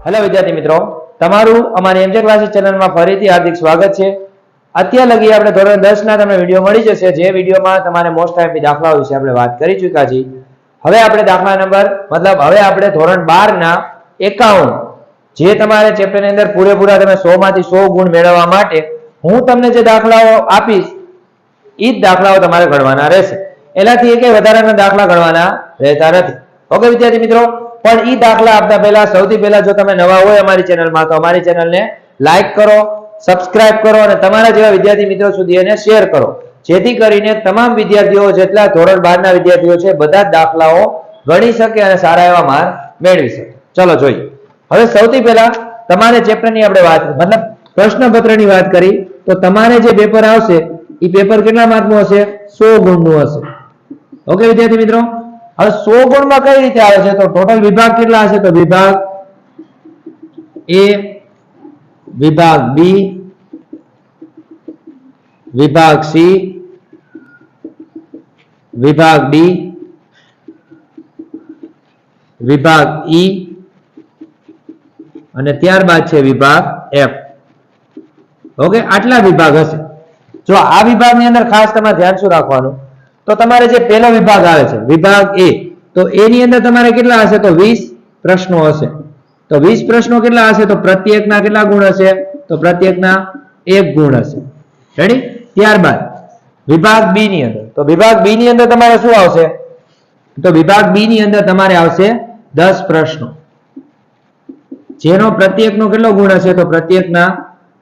Hello વિદ્યાર્થી મિત્રો, તમારું અમારી એમજે ક્લાસીસ ચેનલમાં ફરીથી હાર્દિક સ્વાગત છે। અત્યાર લગી આપણે ધોરણ 10 ના તમને વિડિયો મળી જશે, જે વિડિયોમાં તમારે મોસ્ટ ટાઈપી દાખલાઓ વિશે આપણે વાત કરી ચૂક્યા છીએ। હવે આપણે દાખલા નંબર હવે આપણે ધોરણ 12 ના 51 જે તમારે ચેપ્ટરની અંદર પૂરેપૂરા તમે 100 માંથી 100 ગુણ મેળવવા માટે હું તમને જે દાખલાઓ આપીશ ઈ જ દાખલાઓ તમારે ગણવાના રહેશે। એનાથી એકે વધારાના દાખલા ગણવાના રહેતા નથી। ઓકે વિદ્યાર્થી મિત્રો, પણ ઈ દાખલા આપતા પહેલા સૌથી પહેલા જો તમે નવા હોય અમારી ચેનલમાં તો અમારી ચેનલને લાઈક કરો, સબસ્ક્રાઇબ કરો અને તમારા જેવા વિદ્યાર્થી મિત્રો સુધી એને શેર કરો, જેથી કરીને તમામ વિદ્યાર્થીઓ જેટલા ધોરણ 12 ના વિદ્યાર્થીઓ છે બધા જ દાખલાઓ ગણી શકે અને સારા એવા માર્ક મેળવી શકે। ચલો જોઈએ। હવે સૌથી પહેલા તમારે ચેપ્ટરની આપણે વાત પ્રશ્નપત્રની વાત કરી તો તમારે જે પેપર આવશે ઈ પેપર કેટલા માર્કનું હશે? 100 ગુણનું હશે। ઓકે વિદ્યાર્થી મિત્રો, હવે 100 ગુણમાં કઈ રીતે આવે છે? તો ટોટલ વિભાગ કેટલા હશે? તો વિભાગ A, વિભાગ B, વિભાગ C, વિભાગ D, વિભાગ E અને ત્યારબાદ છે વિભાગ F। ઓકે, આટલા વિભાગ હશે। જો આ વિભાગની અંદર ખાસ તમારે ધ્યાન શું રાખવાનું, તો તમારે જે પહેલો વિભાગ આવે છે વિભાગ A, તો A ની અંદર તમારે કેટલા હશે? તો 20 પ્રશ્નો હશે। તો 20 પ્રશ્નો કેટલા હશે? તો પ્રત્યેકના કેટલા ગુણ હશે? તો પ્રત્યેકના 1 ગુણ હશે। રેડી? ત્યારબાદ વિભાગ B ની અંદર, તો વિભાગ B ની અંદર તમારે શું આવશે? તો વિભાગ B ની અંદર તમારે આવશે 10 પ્રશ્નો, જેનો પ્રત્યેકનો કેટલો ગુણ હશે? તો પ્રત્યેકના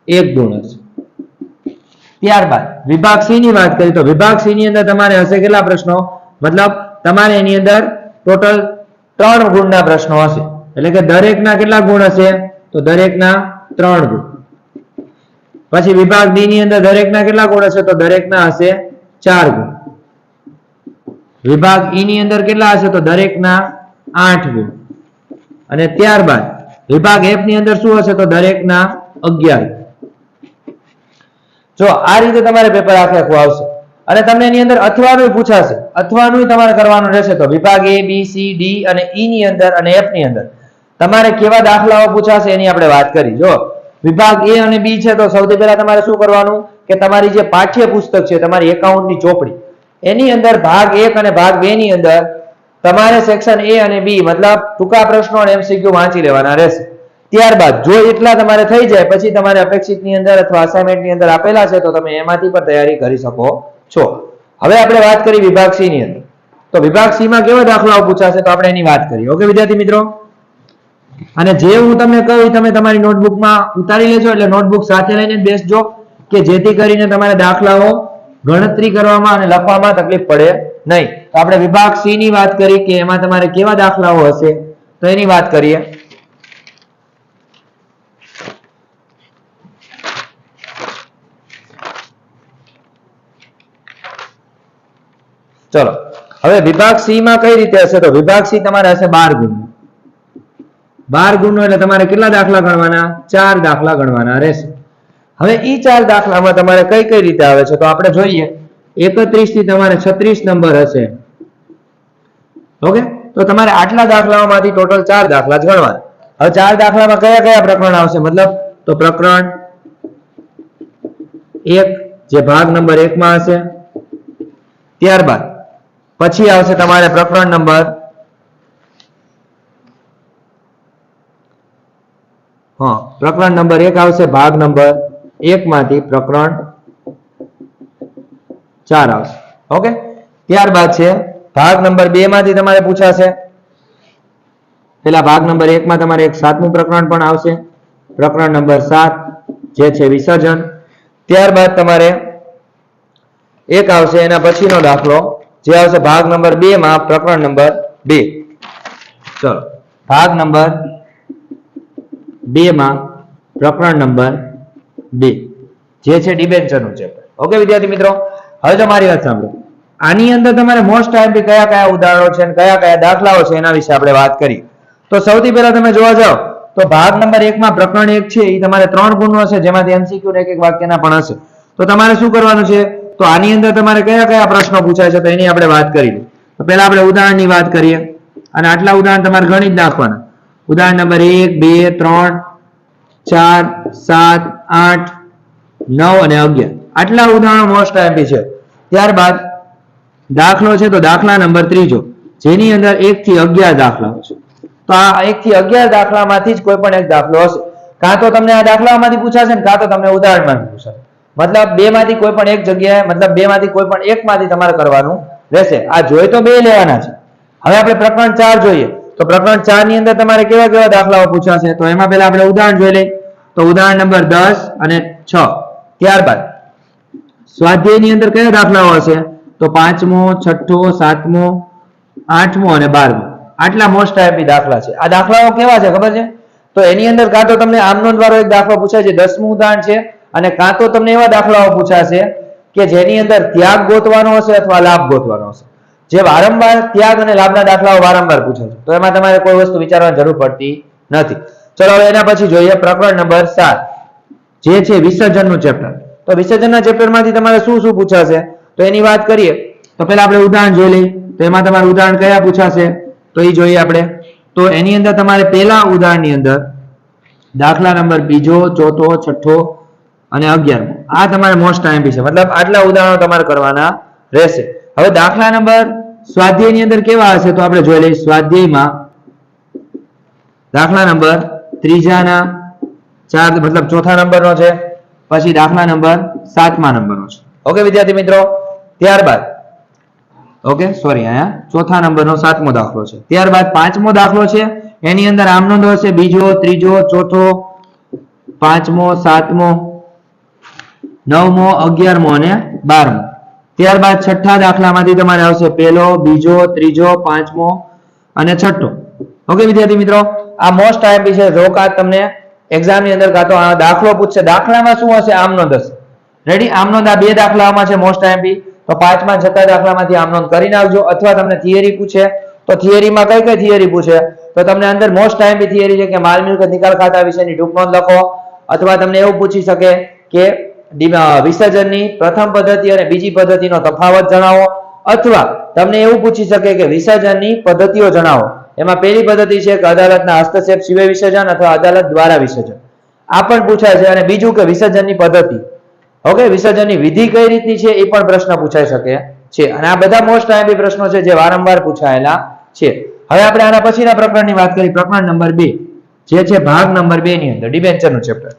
1 ગુણ હશે। ત્યારબાદ વિભાગ C ની વાત કરીએ તો વિભાગ C ની અંદર તમારે હશે કેટલા પ્રશ્નો? મતલબ તમારે એની અંદર ટોટલ 3 ગુણના પ્રશ્નો હશે, એટલે કે દરેકના કેટલા ગુણ હશે? તો દરેકના 3 ગુણ। પછી વિભાગ D ની અંદર દરેકના કેટલા ગુણ હશે? તો દરેકના હશે 4 ગુણ। વિભાગ E ની અંદર કેટલા હશે? તો દરેકના 8 ગુણ। અને ત્યારબાદ વિભાગ F ની અંદર શું હશે? તો દરેકના 11 ગુણ। જો આ રીતે તમારે પેપર આખે આખું આવશે અને તમને એની અંદર અથવાનું પૂછાશે, અથવાનું તમારે કરવાનું રહેશે। તો વિભાગ A, B, C, D અને E ની અંદર અને F ની અંદર તમારે કેવા દાખલાઓ પૂછાશે એની આપણે વાત કરી। જો વિભાગ A અને B છે તો સૌથી પહેલા તમારે શું કરવાનું કે તમારી જે પાઠ્ય પુસ્તક છે, તમારી એકાઉન્ટની ચોપડી, એની અંદર ભાગ 1 અને ભાગ 2 ની અંદર તમારે સેક્શન A અને B મતલબ ટૂંકા પ્રશ્નો અને MCQ વાંચી લેવાના રહેશે। ત્યારબાદ જો એટલા તમારે થઈ જાય પછી તમારે અપેક્ષિત ની અંદર અથવા અસાઇનમેન્ટ ની અંદર આપેલા છે તો તમે એમાંથી પણ તૈયારી કરી શકો છો। હવે આપણે વાત કરી વિભાગ C ની અંદર, તો વિભાગ C માં કેવા દાખલાઓ પૂછાશે તો આપણે એની વાત કરીએ। ઓકે વિદ્યાર્થી મિત્રો, અને જે હું તમને કહું તમે તમારી નોટબુકમાં ઉતારી લેજો, એટલે નોટબુક સાથે લઈને બેસજો કે જેથી કરીને તમારે દાખલાઓ ગણતરી કરવામાં અને લખવામાં તકલીફ પડે નહીં। તો આપણે વિભાગ C ની વાત કરી કે એમાં તમારે કેવા દાખલાઓ હશે તો એની વાત કરીએ। ચલો હવે વિભાગ C માં કઈ રીતે હશે? તો વિભાગ C તમારે હશે 12 ગુણ। 12 ગુણનો એટલે તમારે કેટલા દાખલા ગણવાના? 4 દાખલા ગણવાના રહેશે। હવે ઈ 4 દાખલામાં તમારે કઈ કઈ રીતે આવે છે તો આપણે જોઈએ। 31 થી તમારે 36 નંબર હશે। ઓકે, તો તમારે આટલા દાખલાઓમાંથી ટોટલ 4 દાખલા જ ગણવાના। હવે 4 દાખલામાં કયા કયા પ્રકરણ આવશે? મતલબ તો પ્રકરણ 1 જે ભાગ નંબર 1 માં હશે। ત્યારબાદ પછી આવશે તમારે પ્રકરણ નંબર પ્રકરણ નંબર 1 આવશે, ભાગ નંબર 1 માંથી પ્રકરણ 4 આવશે। ઓકે, ત્યારબાદ છે ભાગ નંબર 2 માંથી તમારે પૂછાશે। પેલા ભાગ નંબર 1 માં તમારે એક 7મું પ્રકરણ પણ આવશે, પ્રકરણ નંબર 7 જે છે વિસર્જન। ત્યારબાદ તમારે એક આવશે એના પછીનો દાખલો જે આવશે ભાગ નંબર 2 માં પ્રકરણ નંબર 2। ચલો ભાગ નંબર 2 માં પ્રકરણ નંબર 2 જે છે ડિબેન્ચરનું ચેપ્ટર। ઓકે વિદ્યાર્થી મિત્રો, હવે જો મારી વાત સાંભળો, આની અંદર તમારે મોસ્ટ ટાઈમથી કયા કયા ઉદાહરણો છે અને કયા કયા દાખલાઓ છે એના વિશે આપણે વાત કરી। તો સૌથી પહેલા તમે જોવા જાઓ તો ભાગ નંબર 1 માં પ્રકરણ 1 છે એ તમારે 3 ગુણનો હશે, જેમાંથી MCQ ને એક એક વાક્યના પણ હશે। તો તમારે શું કરવાનું છે? તો આની અંદર તમારે કયા કયા પ્રશ્નો પૂછાય છે તો એની આપણે વાત કરી। તો પહેલા આપણે ઉદાહરણની વાત કરીએ અને આટલા ઉદાહરણ તમારે ગણી જ નાખવાના। ઉદાહરણ નંબર 1, 2, 3, 4, 7, 8, 9 અને 11. આટલા ઉદાહરણો મોસ્ટ આઈએમપી છે. ત્યારબાદ દાખલો છે તો દાખલા નંબર 3 જેની અંદર 1 થી 11 દાખલાઓ છે. તો આ 1 થી 11 દાખલામાંથી જ કોઈ પણ એક દાખલો હશે. કાં તો તમને આ દાખલામાંથી પૂછાશે ને કાં તો તમને ઉદાહરણમાંથી પૂછાશે. મતલબ બે માંથી કોઈ પણ એક જગ્યાએ મતલબ બે માંથી કોઈ પણ એકમાંથી તમારે કરવાનું રહેશે. આ જોઈ તો બે લેવાના છે. હવે આપણે પ્રકરણ 4 જોઈએ તો પ્રકરણ 4 ની અંદર તમારે કેવા કેવા દાખલાઓ પૂછાશે તો એમાં પહેલા આપણે ઉદાહરણ જોઈ લઈએ. તો ઉદાહરણ નંબર 10 અને 6. ત્યારબાદ સ્વાધ્યાયની અંદર કયા દાખલાઓ હશે તો 5મો, 6મો, 7મો, 8મો અને 12મો. આટલા મોસ્ટ આઈએમપી દાખલા છે. આ દાખલાઓ કેવા છે ખબર છે? તો એની અંદર કાં તો તમને આમનોંધ વાળો એક દાખલો પૂછાય છે 10મું ઉદાહરણ છે અને કાં તો તમને એવા દાખલાઓ પૂછાશે કે જેની અંદર ત્યાગ ગોતવાનો હશે અથવા લાભ ગોતવાનો હશે. જે વારંવાર ત્યાગ અને લાભના દાખલાઓ વારંવાર પૂછાય છે. તો એમાં તમારે કોઈ વસ્તુ વિચારવાની જરૂર પડતી નથી. ચલો હવે એના પછી જોઈએ પ્રકરણ નંબર 7 જે છે વિસર્જનનું ચેપ્ટર. તો વિસર્જનના ચેપ્ટરમાંથી તમારે શું શું પૂછાશે તો એની વાત કરીએ તો પહેલા આપણે ઉદાહરણ જોઈ લઈએ. તો એમાં તમારે ઉદાહરણ કયા પૂછાશે તો એ જોઈએ આપણે. તો એની અંદર તમારે પહેલા ઉદાહરણની અંદર દાખલા નંબર 2, 4, 6 અને 11મો આ તમારે મોસ્ટ આઈએમપી છે. મતલબ આટલા ઉદાહરણો તમારે કરવાના રહેશે. હવે દાખલા નંબર સ્વાધ્યાયની અંદર કેવા હશે તો આપણે જોઈ લઈએ. સ્વાધ્યાયમાં દાખલા નંબર 3ના 4 મતલબ ચોથા નંબરનો છે. પછી દાખલા નંબર 7મા નંબરનો છે. ઓકે વિદ્યાર્થી મિત્રો. ત્યારબાદ ઓકે સોરી અહીંયા ચોથા નંબરનો 7મો દાખલો છે. ત્યારબાદ 5મો દાખલો છે એની અંદર આમ નોંધ હશે 2, 3, 4, 5મો, 7મો, 9મો, 11મો અને 12મો. ત્યારબાદ છઠ્ઠા દાખલામાંથી તમારે આવશે પહેલો, બીજો, ત્રીજો, 5મો અને 6. ઓકે વિદ્યાર્થી મિત્રો આ મોસ્ટ આઈએમપી છે. જો કાં તમને એક્ઝામ ની અંદર કાં તો આ દાખલો પૂછશે દાખલામાં શું હશે આમ નોંધ હશે. રેડી આમ નોંધ આ બે દાખલામાં છે મોસ્ટ આઈએમપી. તો 5મા છઠ્ઠા દાખલામાંથી આમ નોંધ કરી નાખજો. અથવા તમને થિયરી પૂછે તો થિયરીમાં કઈ કઈ થિયરી પૂછે તો તમને અંદર મોસ્ટ આઈએમપી થિયરી છે કે માલ મિલકત નિકાલ ખાતા વિશેની ટૂંક નોંધ લખો. અથવા તમને એવું પૂછી શકે કે વિસર્જનની પ્રથમ પદ્ધતિ અને બીજી પદ્ધતિનો તફાવત જણાવો. અથવા તમને એવું પૂછી શકે કે વિસર્જનની પદ્ધતિઓ જણાવો. એમાં પહેલી પદ્ધતિ છે કે અદાલતના હસ્તક્ષેપ સિવાય વિસર્જન અથવા અદાલત દ્વારા વિસર્જન. આ પણ પૂછાય છે. અને બીજું કે વિસર્જનની પદ્ધતિ. ઓકે વિસર્જનની વિધિ કઈ રીતની છે એ પણ પ્રશ્ન પૂછાઈ શકે છે. અને આ બધા મોસ્ટ આઈએમપી પ્રશ્નો છે જે વારંવાર પૂછાયેલા છે. હવે આપણે આના પછીના પ્રકરણની વાત કરી પ્રકરણ નંબર 2 જે છે ભાગ નંબર 2 ની અંદર ડિબેન્ચરનું ચેપ્ટર.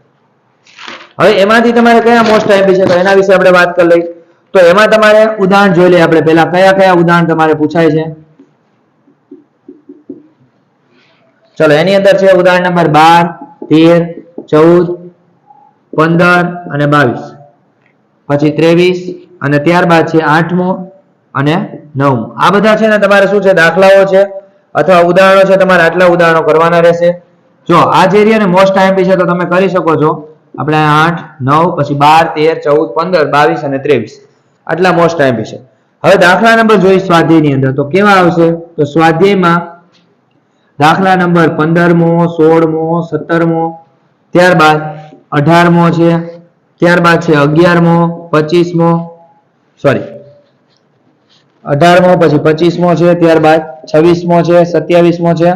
હવે એમાંથી તમારે કયા મોસ્ટ આઈએમપી છે તો એના વિશે આપણે વાત કરી લઈએ. તો એમાં તમારે ઉદાહરણ જોઈ લઈએ આપણે પહેલા કયા કયા ઉદાહરણ તમારે પૂછાય છે. ચલો એની અંદર છે ઉદાહરણ નંબર 12, 13, 14, 15 અને 22. પછી 23 અને ત્યારબાદ છે 8મો અને 9મો. આ બધા છે ને તમારે શું છે દાખલાઓ છે અથવા ઉદાહરણો છે. તમારે આટલા ઉદાહરણો કરવાના રહેશે. જો આ જે એરિયા ને મોસ્ટ આઈએમપી છે તો તમે કરી શકો છો. આપણે 8, 9 પછી 12, 13, 14, 15, 22 અને 23 આટલા મોસ્ટ આઈએમપી છે. હવે દાખલા નંબર જોઈ સ્વાધ્યાયની અંદર તો કેવા આવશે તો સ્વાધ્યાયમાં દાખલા નંબર 15મો, 16મો, 17મો, ત્યારબાદ 18મો છે, ત્યારબાદ છે 11મો, 25મો સોરી 18મો પછી 25મો છે, ત્યારબાદ 26મો છે, 27મો છે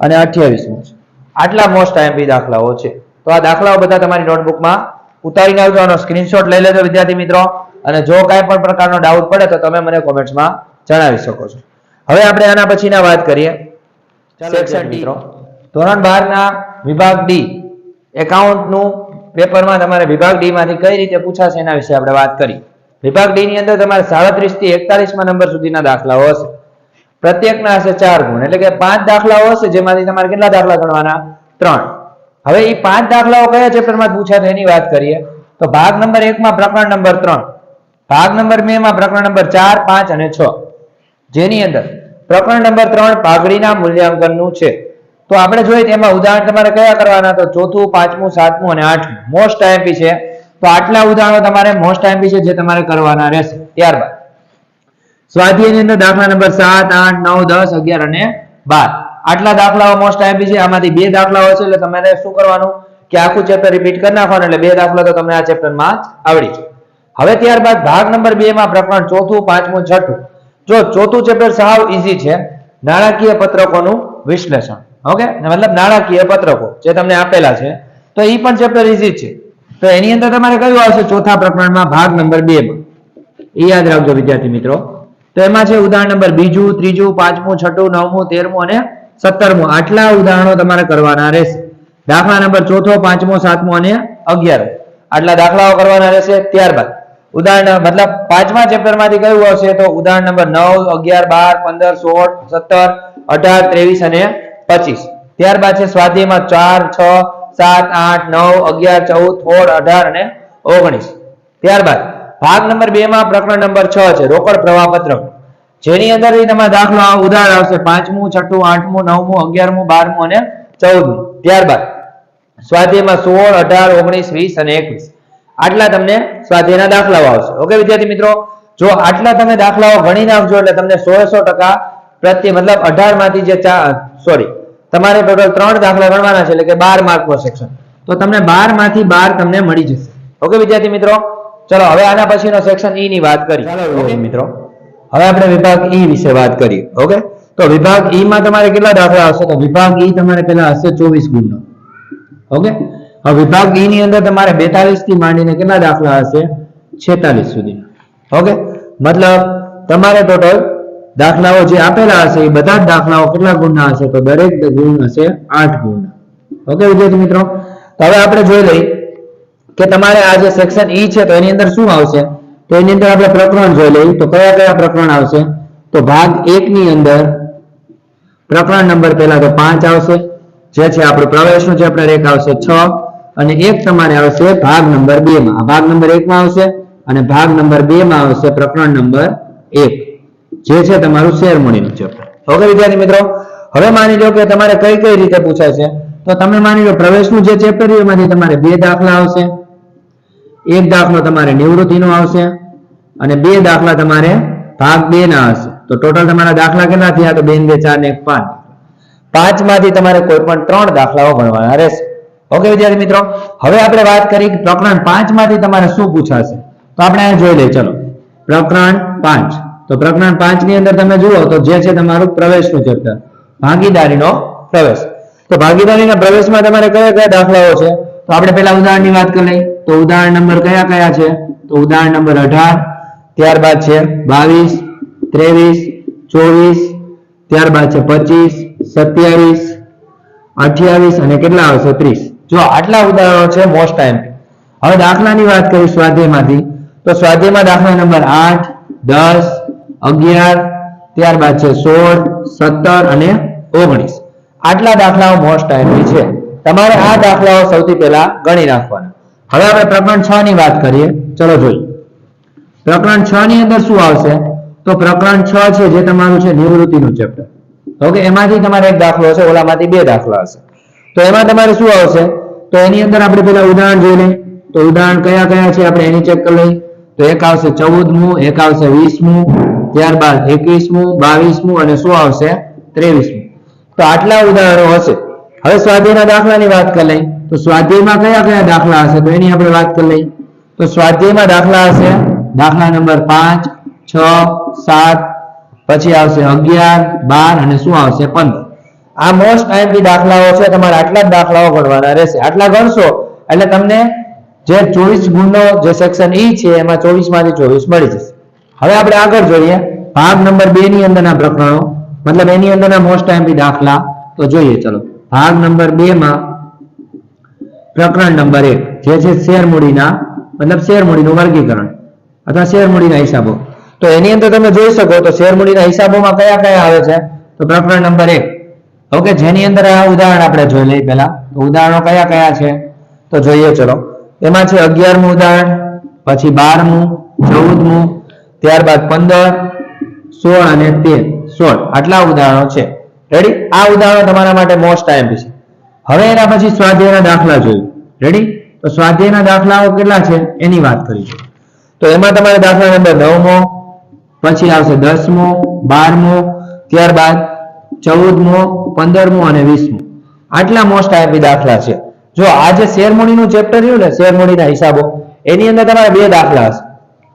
અને 28મો છે. આટલા મોસ્ટ આઈએમપી દાખલાઓ છે. તો આ દાખલાઓ બધા તમારી નોટબુકમાં ઉતારી નાખજો. આનો સ્ક્રીનશોટ લઈ લેજો વિદ્યાર્થી મિત્રો. અને જો કાંઈ પણ પ્રકારનો ડાઉટ પડે તો તમે મને કોમેન્ટ્સમાં જણાવી શકો છો. હવે આપણે આના પછીના વાત કરીએ સેક્શન ડી. ધોરણ 12 ના વિભાગ ડી એકાઉન્ટનું પેપરમાં તમારે વિભાગ ડી માંથી કઈ રીતે પૂછાશે એના વિશે આપણે વાત કરી. વિભાગ ડી ની અંદર તમારે 37 થી 41મા નંબર સુધીના દાખલાઓ હશે. પ્રત્યેકના હશે 4 ગુણ એટલે કે 5 દાખલાઓ હશે જેમાંથી તમારે કેટલા દાખલા ગણવાના 3. હવે એ 5 દાખલાઓ કયા ચેપ્ટરમાં પૂછાશે એની વાત કરીએ તો ભાગ નંબર 1 માં પ્રકરણ નંબર 3, ભાગ નંબર 2 માં પ્રકરણ નંબર 4, 5 અને 6. જેની અંદર પ્રકરણ નંબર 3 પાઘડીના મૂલ્યાંકનનું છે. તો આપણે જોઈએ એમાં ઉદાહરણ તમારે કયા કરવાના તો 4, 5, 7 અને 8 મોસ્ટ આઈએમપી છે. તો આટલા ઉદાહરણો તમારે મોસ્ટ આઈએમપી છે જે તમારે કરવાના રહેશે. ત્યારબાદ સ્વાધ્યાયની અંદર દાખલા નંબર 7, 8, 9, 10, 11 અને 12 આટલા દાખલાઓ મોસ્ટ આઈએમપી છે. આમાંથી 2 દાખલાઓ છે એટલે તમારે શું કરવાનું કે આખું ચેપ્ટર રિપીટ કરી નાખવાનું એટલે 2 દાખલા તો તમને આ ચેપ્ટરમાં આવડી જાય. હવે ત્યારબાદ ભાગ નંબર 2 માં પ્રકરણ 4, 5, 6. જો ચોથું ચેપ્ટર સાવ ઈઝી છે નાણાકીય પત્રકોનું વિશ્લેષણ. ઓકે, મતલબ નાણાકીય પત્રકો જે તમને આપેલા છે, તો એ પણ ચેપ્ટર ઈઝી છે. તો એની અંદર તમારે કયું આવશે ચોથા પ્રકરણમાં ભાગ નંબર 2 માં, એ યાદ રાખજો વિદ્યાર્થી મિત્રો. તો એમાં છે ઉદાહરણ નંબર 2, 3, 5, 6, 9, 13 અને 17. આટલા ઉદાહરણો તમારે કરવાના રહેશે. દાખલા નંબર 4, 5, 7 અને 11 આટલા દાખલાઓ કરવાના રહેશે. ત્યારબાદ ઉદાહરણ મતલબ 5મા ચેપ્ટર માંથી કયું આવશે? તો ઉદાહરણ નંબર 9, 11, 12, 15, 16, 17, 18, 23 અને 25. ત્યારબાદ છે સ્વાધ્યાયમાં 4, 6, 7, 8, 9, 11, 14, 16, 18 અને 19. ત્યારબાદ ભાગ નંબર 2 માં પ્રકરણ નંબર 6 છે રોકડ પ્રવાહ પત્રક, જેની અંદર તમારા દાખલો ઉદાહરણ આવશે 5મું, 6, 8, 9, 11, 12 અને 14. ત્યારબાદ સ્વાધ્યાયમાં 16, 18, 19, 20 અને 21 આટલા તમને સ્વાધ્યાયના દાખલાઓ આવશે. ઓકે વિદ્યાર્થી મિત્રો, જો આટલા તમે દાખલાઓ ગણી નાખજો એટલે તમને 100% પ્રત્યે મતલબ 18 માંથી જે તમારે ટોટલ 3 દાખલા ગણવાના છે એટલે કે 12 માર્કનો સેક્શન, તો તમને 12 માંથી 12 તમને મળી જશે. ઓકે વિદ્યાર્થી મિત્રો, ચલો હવે આના પછીનો સેક્શન ઈ ની વાત કરીએ. ચાલો મિત્રો, હવે આપણે વિભાગ ઈ વિશે વાત કરીએ. ઓકે, તો વિભાગ ઈ માં તમારે કેટલા દાખલા આવશે? તો વિભાગ ઈ તમારે પહેલા હશે 24 ગુણનો. ઓકે, હવે વિભાગ ઈ ની અંદર તમારે 42 થી માંડીને કેટલા દાખલા હશે? 46 સુધી. ઓકે, મતલબ તમારે ટોટલ દાખલાઓ જે આપેલા હશે એ બધા જ દાખલાઓ કેટલા ગુણના હશે? તો દરેક ગુણ હશે 8 ગુણના. ઓકે વિદ્યાર્થી મિત્રો, તો હવે આપણે જોઈ લઈએ કે તમારે આ જે સેક્શન ઈ છે તો એની અંદર શું આવશે? તો એની અંદર આપણે પ્રકરણ જોઈ લઈએ. તો કયા કયા પ્રકરણ આવશે? તો ભાગ 1 ની અંદર પ્રકરણ નંબર પહેલા તો 5 આવશે, જે છે આપણું પ્રવેશનું ચેપ્ટર 1 આવશે 6, અને એક તમારે આવશે ભાગ નંબર 2 માં. આ ભાગ નંબર 1 માં આવશે અને ભાગ નંબર 2 માં આવશે પ્રકરણ નંબર 1, જે છે તમારું શેરમૂડીનું ચેપ્ટર. ઓકે વિદ્યાર્થી મિત્રો, હવે માની લો કે તમારે કઈ કઈ રીતે પૂછાય છે? તો તમે માની લો પ્રવેશનું જે ચેપ્ટર છે એમાંથી તમારે 2 દાખલા આવશે, એક દાખલો તમારે નિવૃત્તિનો આવશે અને 2 દાખલા તમારે ભાગ 2 ના હશે. તો ટોટલ તમારા દાખલા કેટલા થયા? તો 2, 2, 4 ને 1, 5. 5 માંથી તમારે કોઈ પણ 3 દાખલાઓ ગણવાના રહેશે. ઓકે વિદ્યાર્થી મિત્રો, હવે આપણે વાત કરી કે પ્રકરણ 5 માંથી તમારે શું પૂછાશે? તો આપણે અહીં જોઈ લઈએ. ચલો, પ્રકરણ 5. તો પ્રકરણ 5 ની અંદર તમે જુઓ તો જે છે તમારું પ્રવેશનું ચેપ્ટર, ભાગીદારીનો પ્રવેશ. તો ભાગીદારીના પ્રવેશમાં તમારે કયા કયા દાખલાઓ છે? તો આપણે પહેલા ઉદાહરણની વાત કરી લઈએ. તો ઉદાહરણ નંબર કયા કયા છે? તો ઉદાહરણ નંબર 18, ત્યારબાદ છે 22, 23, 24, ત્યારબાદ છે 25, 27, 28 અને કેટલા આવશે? 30. જો આટલા ઉદાહરણો છે મોસ્ટ ટાઈમ. હવે દાખલાની વાત કરી સ્વાધ્યાયમાંથી, તો સ્વાધ્યાયમાં દાખલા નંબર 8, 10, 11, ત્યારબાદ છે 16, 17 અને 19 આટલા દાખલાઓ મોસ્ટ ટાઈમની છે. તમારે આ દાખલાઓ સૌથી પહેલા ગણી નાખવાના. હવે આપણે પ્રકરણ 6 ની વાત કરીએ. ચલો જોઈએ, પ્રકરણ 6 ની અંદર શું આવશે? તો પ્રકરણ 6 છે જે તમારું છે નિવૃત્તિનું ચેપ્ટર. ઓકે, એમાંથી તમારે એક દાખલો હશે, ઓલામાંથી 2 દાખલા હશે. તો એમાં તમારે શું આવશે? તો એની અંદર આપણે પેલા ઉદાહરણ જોઈ લઈએ. તો ઉદાહરણ કયા કયા છે આપણે એની ચેક કરી લઈએ. તો એક આવશે 14મું, એક આવશે 20મું, ત્યારબાદ 21મું, 22મું અને શું આવશે? 23મું. તો આટલા ઉદાહરણો હશે. હવે સ્વાધ્યાયના દાખલાની વાત કરી લઈએ. તો સ્વાધ્યાયમાં કયા કયા દાખલા હશે? તો એની આપણે વાત કરી લઈએ. તો સ્વાધ્યાયમાં દાખલા હશે દાખલા નંબર 5, 6, 7, પછી આવશે 11, 12 અને શું આવશે? 15. આ મોસ્ટ ટાઈમથી દાખલાઓ છે, તમારે આટલા જ દાખલાઓ ગણવાના રહેશે. આટલા ગણશો એટલે તમને જે 24 ગુણનો જે સેક્શન ઈ છે એમાં 24 માંથી 24 મળી જશે. હવે આપણે આગળ જોઈએ ભાગ નંબર 2 ની અંદરના પ્રકરણો, મતલબ એની અંદરના મોસ્ટ ટાઈમથી દાખલા. તો જોઈએ, ચલો ભાગ નંબર 2 માં પ્રકરણ નંબર 1 જે છે શેરમૂડીના મતલબ શેરમૂડીનું વર્ગીકરણ અથવા શેરમૂડીના હિસાબો. તો એની અંદર તમે જોઈ શકો તો શેરમૂડીના હિસાબોમાં કયા કયા આવે છે? તો પ્રકરણ નંબર 1. ઓકે, જેની અંદર આ ઉદાહરણ આપણે જોઈ લઈએ પહેલા. તો ઉદાહરણો કયા કયા છે? તો જોઈએ, ચલો. એમાં છે 11મું ઉદાહરણ, પછી 12મું, 14મું, ત્યારબાદ 15, 16 અને 16 આટલા ઉદાહરણો છે. રેડી? આ ઉદાહરણો તમારા માટે મોસ્ટ ટાઈમ છે. હવે એના પછી સ્વાધ્યાયના દાખલા જોઈએ. રેડી? તો સ્વાધ્યાયના દાખલાઓ કેટલા છે એની વાત કરીશું. તો એમાં તમારે દાખલા નંબર 9મો, પછી આવશે 10મો, 12મો, ત્યારબાદ 14મો, 15મો અને 20મો આટલા મોસ્ટ ટાઈપી દાખલા છે. જો આ જે શેરમૂડીનું ચેપ્ટર રહ્યું ને શેરમૂડીના હિસાબો, એની અંદર તમારે 2 દાખલા હશે.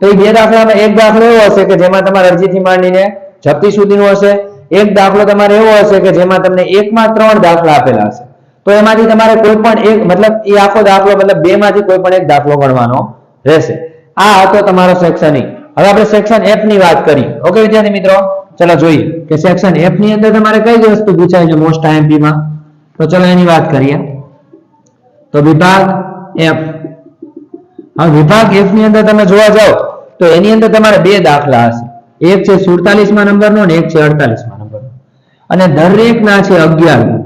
તો એ 2 દાખલામાં એક દાખલો એવો હશે કે જેમાં તમારે અરજીથી માંડીને જપ્તી સુધીનું હશે, એક દાખલો તમારે એવો હશે કે જેમાં તમને એકમાં 3 દાખલા આપેલા હશે, તો એમાંથી તમારે કોઈ પણ એક મતલબ એ આખો દાખલો મતલબ 2 માંથી કોઈ પણ એક દાખલો ગણવાનો રહેશે. આ હતો તમારો સેક્શન E. હવે આપણે સેક્શન F ની વાત કરીએ. ઓકે વિદ્યાર્થી મિત્રો, ચલો જોઈએ કે સેક્શન F ની અંદર તમારે કઈ વસ્તુ પૂછાય છે મોસ્ટ IMP માં. તો ચલો એની વાત કરીએ. તો વિભાગ F. હવે વિભાગ F ની અંદર તમે જોવા જાઓ તો એની અંદર તમારે 2 દાખલા હશે. એક છે 47મા નંબરનો અને એક છે 48મા નંબરનો, અને દરેકના છે 11 ગુણ.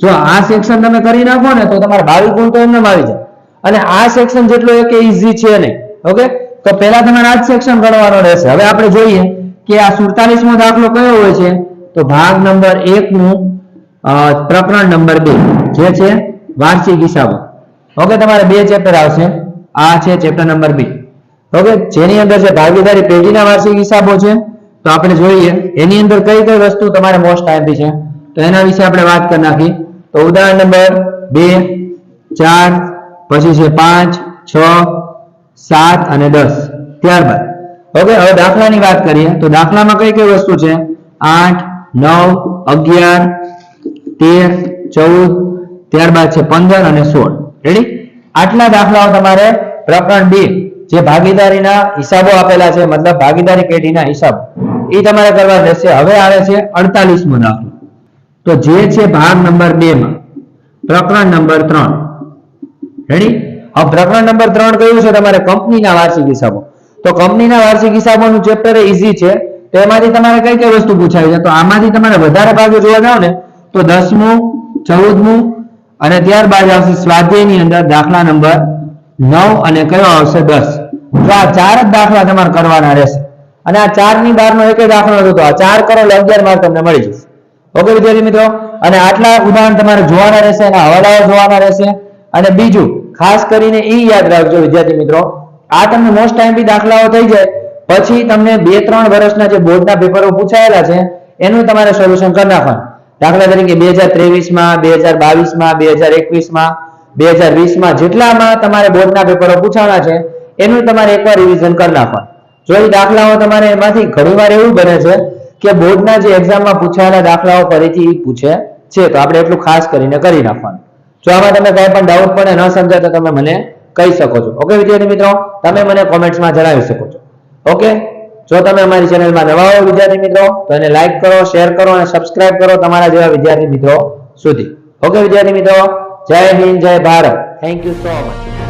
જો આ સેક્શન તમે કરી નાખો ને તો તમારા 22 ગુણ તો એમને આવી જાય, અને આ સેક્શન જેટલો એક ઈઝી છે નહીં. ઓકે, તો પહેલા તમારે આ જ સેક્શન ગણવાનો રહેશે. હવે આપણે જોઈએ કે આ 47મો દાખલો કયો હોય છે, તો ભાગ નંબર 1 નું પ્રકરણ નંબર 2 જે છે વાર્ષિક હિસાબો. ઓકે, તમારે 2 ચેપ્ટર આવશે. આ છે ચેપ્ટર નંબર 2. ઓકે, જેની અંદર છે ભાગીદારી પેઢીના વાર્ષિક હિસાબો છે. તો આપણે જોઈએ એની અંદર કઈ કઈ વસ્તુ તમારે મોસ્ટ IMP છે, તો એના વિશે આપણે વાત કરી નાખી. તો ઉદાહરણ નંબર 2, 4, પછી છે 5, 6, 7 અને 10. ત્યારબાદ ઓકે, હવે દાખલાની વાત કરીએ તો દાખલામાં કઈ કઈ વસ્તુ છે, 8, 9, 11, 13, 14, ત્યારબાદ છે 15 અને 16. રેડી? આટલા દાખલાઓ તમારે પ્રકરણ 2 જે ભાગીદારીના હિસાબો આપેલા છે, મતલબ ભાગીદારી પેઢીના હિસાબ, એ તમારે કરવા રહેશે. હવે આવે છે 48મો દાખલો. તો જે છે ભાગ નંબર 2 માં પ્રકરણ નંબર 3. રેડી? હવે પ્રકરણ નંબર 3 કયું છે તમારે કંપનીના વાર્ષિક હિસાબો. તો કંપનીના વાર્ષિક હિસાબોનું ચેપ્ટર ઈઝી છે. તો એમાંથી તમારે કઈ કઈ વસ્તુ પૂછાય છે, તો આમાંથી તમારે વધારે ભાગે જોવા જાવ ને તો 10મું, 14મું અને ત્યારબાદ આવશે સ્વાધ્યાયની અંદર દાખલા નંબર 9 અને કયો આવશે 10. તો આ 4 જ દાખલા તમારે કરવાના રહેશે, અને આ 4 ની બહારનો એક દાખલો હતો, તો આ 4 કરો એટલે 11 માર્ક તમને મળી જશે. ઓકે વિદ્યાર્થી મિત્રો, અને આટલા ઉદાહરણ તમારે જોવાના રહેશે, એના હવાલાઓ જોવાના રહેશે. અને બીજું ખાસ કરીને એ યાદ રાખજો વિદ્યાર્થી મિત્રો, આ તમને મોસ્ટ IMP દાખલાઓ થઈ જાય પછી તમને 2-3 વર્ષના જે બોર્ડના પેપરો પૂછાયેલા છે એનું તમારે સોલ્યુશન કરી નાખવાનું. દાખલા તરીકે 2023 માં, 2022 માં, 2021 માં, 2020 માં જેટલામાં તમારે બોર્ડના પેપરો પૂછાણા છે એનું તમારે એકવાર રિવિઝન કરી નાખવાનું. જો એ દાખલાઓ તમારે એમાંથી ઘણીવાર એવું બને છે કે બોર્ડના જે એક્ઝામમાં પૂછાયેલા દાખલાઓ ફરીથી પૂછે છે, તો આપણે એટલું ખાસ કરીને કરી નાખવાનું. જો આમાં તમે કંઈ પણ ડાઉટ પડે, ન સમજાય તો તમે મને કહી શકો છો. ઓકે વિદ્યાર્થી મિત્રો, તમે મને કોમેન્ટ્સમાં જણાવી શકો છો. ઓકે, જો તમે અમારી ચેનલમાં નવા હો વિદ્યાર્થી મિત્રો તો એને લાઈક કરો, શેર કરો અને સબસ્ક્રાઇબ કરો તમારા જેવા વિદ્યાર્થી મિત્રો સુધી. ઓકે વિદ્યાર્થી મિત્રો, જય હિન્દ, જય Bharat. Thank you so much.